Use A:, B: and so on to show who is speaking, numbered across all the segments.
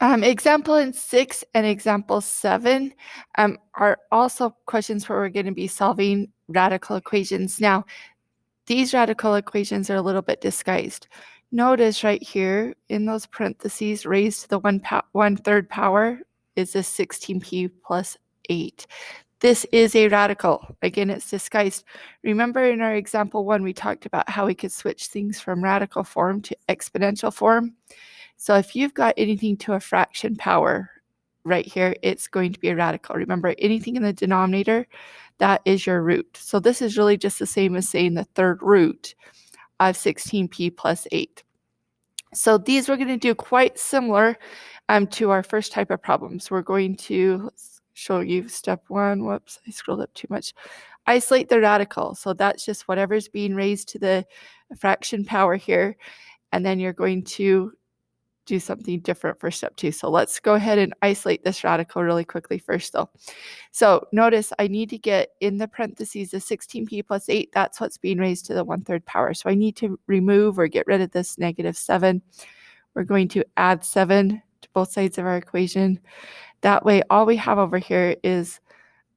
A: Example in 6 and example 7 are also questions where we're going to be solving radical equations. Now, these radical equations are a little bit disguised. Notice right here in those parentheses, raised to the 1/3 power is this 16p plus 8. This is a radical. Again, it's disguised. Remember in our example 1, we talked about how we could switch things from radical form to exponential form. So if you've got anything to a fraction power right here, it's going to be a radical. Remember, anything in the denominator, that is your root. So this is really just the same as saying the third root of 16p plus 8. So these we're going to do quite similar to our first type of problems. We're going to, let's show you step 1. Whoops, I scrolled up too much. Isolate the radical. So that's just whatever's being raised to the fraction power here. And then you're going to do something different for step 2. So let's go ahead and isolate this radical really quickly first though. So notice I need to get in the parentheses the 16p plus 8. That's what's being raised to the 1/3 power. So I need to remove or get rid of this -7. We're going to add 7 to both sides of our equation. That way all we have over here is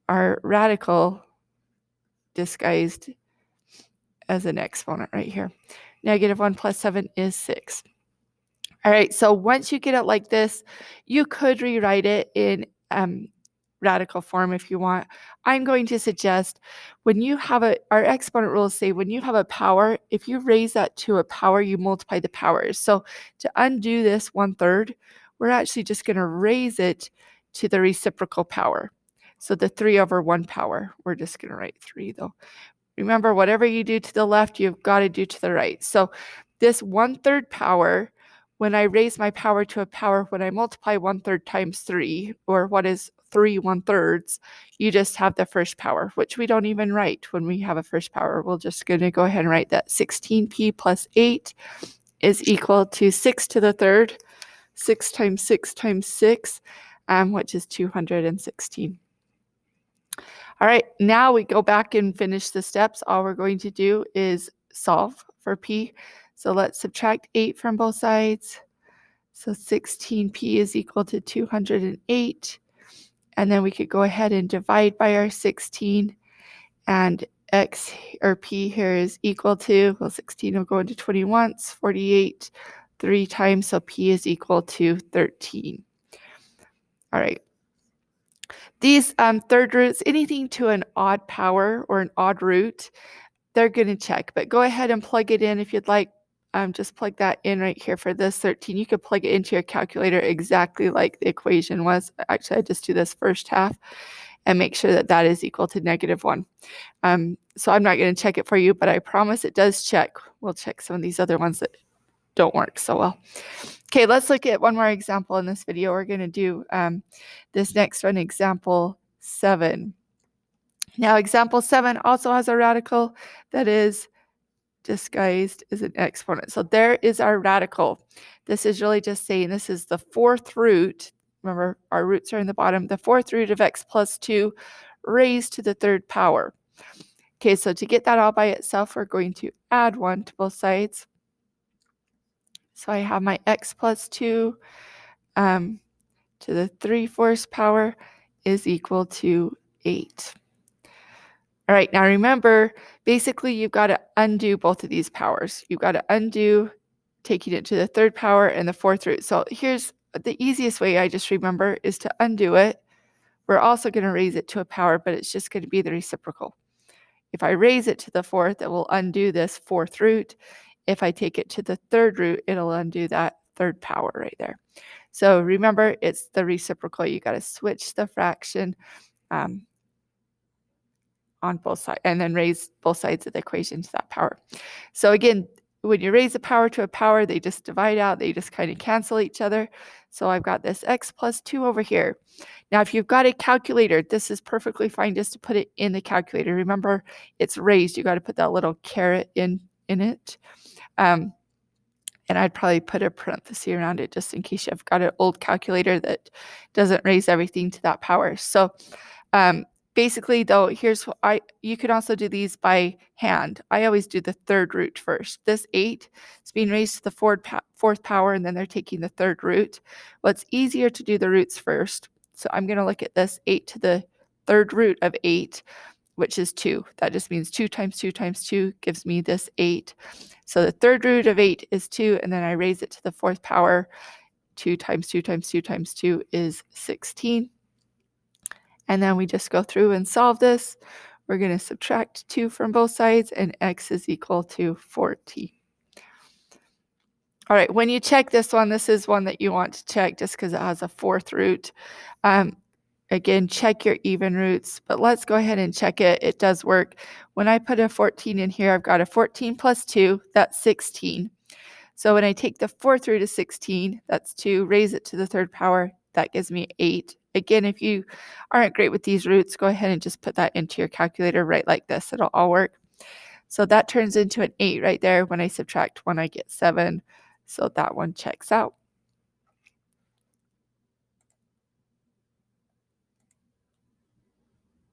A: our radical disguised as an exponent right here. -1 plus 7 is 6. All right, so once you get it like this, you could rewrite it in radical form if you want. I'm going to suggest when you have our exponent rules say when you have a power, if you raise that to a power, you multiply the powers. So to undo this 1/3, we're actually just going to raise it to the reciprocal power. So the 3/1 power, we're just going to write 3 though. Remember, whatever you do to the left, you've got to do to the right. So this 1/3 power, when I raise my power to a power, when I multiply 1/3 times 3, or what is 3 1/3, you just have the first power, which we don't even write when we have a first power. We're just going to go ahead and write that 16p plus 8 is equal to 6 to the third, 6 times 6 times 6, which is 216. All right, now we go back and finish the steps. All we're going to do is solve for p. So let's subtract 8 from both sides. So 16p is equal to 208. And then we could go ahead and divide by our 16. And x or p here is equal to, well, 16 will go into 20 once, 48 3 times. So p is equal to 13. All right. These third roots, anything to an odd power or an odd root, they're going to check. But go ahead and plug it in if you'd like. Just plug that in right here for this 13. You could plug it into your calculator exactly like the equation was. Actually, I just do this first half and make sure that that is equal to -1. So I'm not going to check it for you, but I promise it does check. We'll check some of these other ones that don't work so well. Okay, let's look at one more example in this video. We're going to do this next one, example 7. Now, example 7 also has a radical that is disguised as an exponent. So there is our radical. This is really just saying this is the 4th root. Remember, our roots are in the bottom. The 4th root of x plus 2 raised to the 3rd power. Okay, so to get that all by itself, we're going to add 1 to both sides. So I have my x plus 2 to the 3/4 power is equal to 8. All right, now remember, basically you've got to undo both of these powers. You've got to undo taking it to the 3rd power and the 4th root. So here's the easiest way I just remember is to undo it. We're also going to raise it to a power, but it's just going to be the reciprocal. If I raise it to the 4th, it will undo this 4th root. If I take it to the 3rd root, it'll undo that 3rd power right there. So remember, it's the reciprocal. You got to switch the fraction on both sides and then raise both sides of the equation to that power. So again, when you raise a power to a power, they just divide out. They just kind of cancel each other. So I've got this x plus 2 over here. Now, if you've got a calculator, this is perfectly fine just to put it in the calculator. Remember, it's raised. You got to put that little caret in it. And I'd probably put a parenthesis around it just in case you've got an old calculator that doesn't raise everything to that power. So Basically, though, here's you can also do these by hand. I always do the third root first. This 8 is being raised to the fourth power, and then they're taking the third root. Well, it's easier to do the roots first. So I'm going to look at this 8 to the third root of 8, which is 2. That just means 2 times 2 times 2 gives me this 8. So the third root of 8 is 2, and then I raise it to the fourth power. 2 times 2 times 2 times 2 is 16. And then we just go through and solve this. We're going to subtract 2 from both sides, and x is equal to 40. All right, when you check this one, this is one that you want to check just because it has a fourth root. Again, check your even roots, but let's go ahead and check it. It does work. When I put a 14 in here, I've got a 14 plus 2, that's 16. So when I take the fourth root of 16, that's 2, raise it to the third power, that gives me 8. Again, if you aren't great with these roots, go ahead and just put that into your calculator right like this. It'll all work. So that turns into an 8 right there. When I subtract 1, I get 7. So that one checks out.